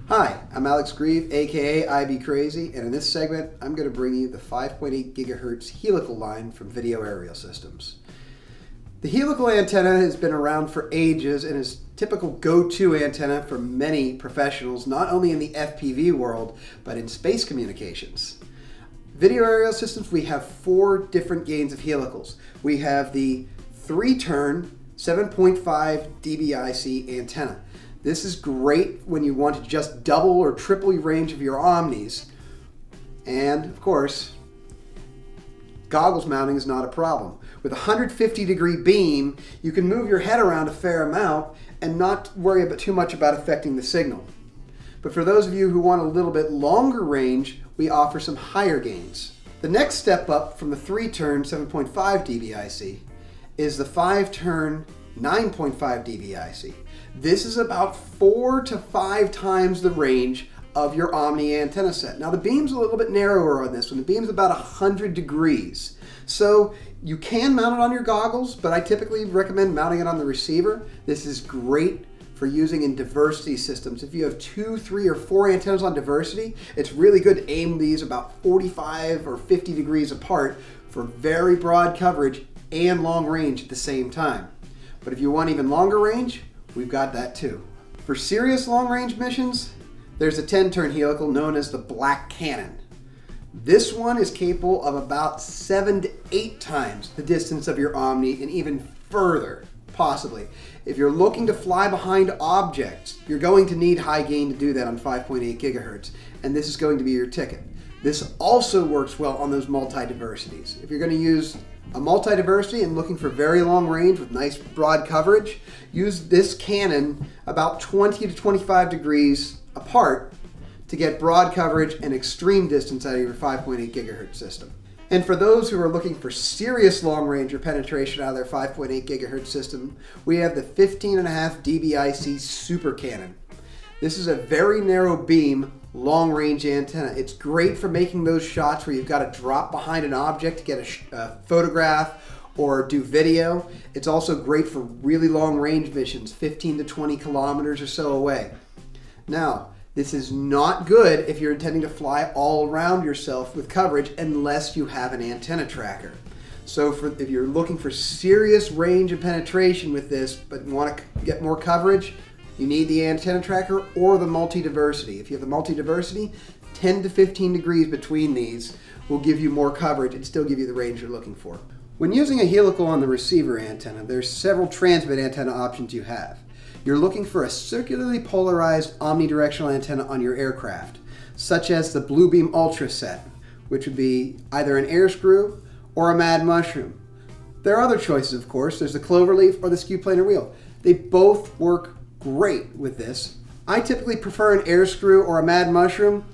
Hi, I'm Alex Grieve, aka iBcrazy, and in this segment I'm going to bring you the 5.8 GHz helical line from Video Aerial Systems. The helical antenna has been around for ages and is typical go-to antenna for many professionals, not only in the FPV world, but in space communications. Video Aerial Systems, we have 4 different gains of helicals. We have the 3-turn 7.5 dBIC antenna. This is great when you want to just double or triple your range of your Omnis. And of course, goggles mounting is not a problem. With a 150-degree beam, you can move your head around a fair amount and not worry too much about affecting the signal. But for those of you who want a little bit longer range, we offer some higher gains. The next step up from the 3-turn 7.5 dBIC is the 5-turn 9.5 dBIC. This is about 4 to 5 times the range of your Omni antenna set. Now the beam's a little bit narrower on this one. The beam's about 100 degrees. So you can mount it on your goggles, but I typically recommend mounting it on the receiver. This is great for using in diversity systems. If you have 2, 3, or 4 antennas on diversity, it's really good to aim these about 45 or 50 degrees apart for very broad coverage and long range at the same time. But if you want even longer range, we've got that too. For serious long range missions, there's a 10-turn helical known as the Black Canon. This one is capable of about 7 to 8 times the distance of your Omni and even further, possibly. If you're looking to fly behind objects, you're going to need high gain to do that on 5.8 gigahertz, and this is going to be your ticket. This also works well on those multi-diversities. If you're going to use a multi-diversity and looking for very long range with nice broad coverage, use this Canon about 20 to 25 degrees apart to get broad coverage and extreme distance out of your 5.8 gigahertz system. And for those who are looking for serious long range or penetration out of their 5.8 gigahertz system, we have the 15.5 dBIC Super Canon. This is a very narrow beam, long range antenna. It's great for making those shots where you've got to drop behind an object to get a photograph or do video. It's also great for really long range missions, 15 to 20 kilometers or so away. Now, this is not good if you're intending to fly all around yourself with coverage unless you have an antenna tracker. So if you're looking for serious range and penetration with this but want to get more coverage, you need the antenna tracker or the multi-diversity. If you have the multi-diversity, 10 to 15 degrees between these will give you more coverage and still give you the range you're looking for. When using a helical on the receiver antenna, there's several transmit antenna options you have. You're looking for a circularly polarized omnidirectional antenna on your aircraft, such as the Bluebeam Ultra set, which would be either an air screw or a mad mushroom. There are other choices, of course. There's the cloverleaf or the skew planar wheel. They both work great with this. I typically prefer an air screw or a mad mushroom,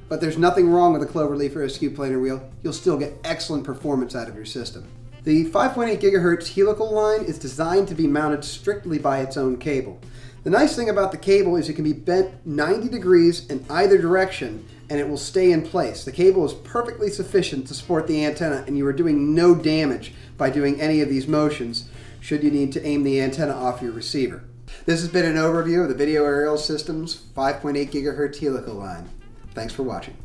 but there's nothing wrong with a cloverleaf or a skew planar wheel. You'll still get excellent performance out of your system. The 5.8 gigahertz helical line is designed to be mounted strictly by its own cable. The nice thing about the cable is it can be bent 90 degrees in either direction and it will stay in place. The cable is perfectly sufficient to support the antenna and you are doing no damage by doing any of these motions should you need to aim the antenna off your receiver. This has been an overview of the Video Aerial Systems 5.8 gigahertz helical line. Thanks for watching.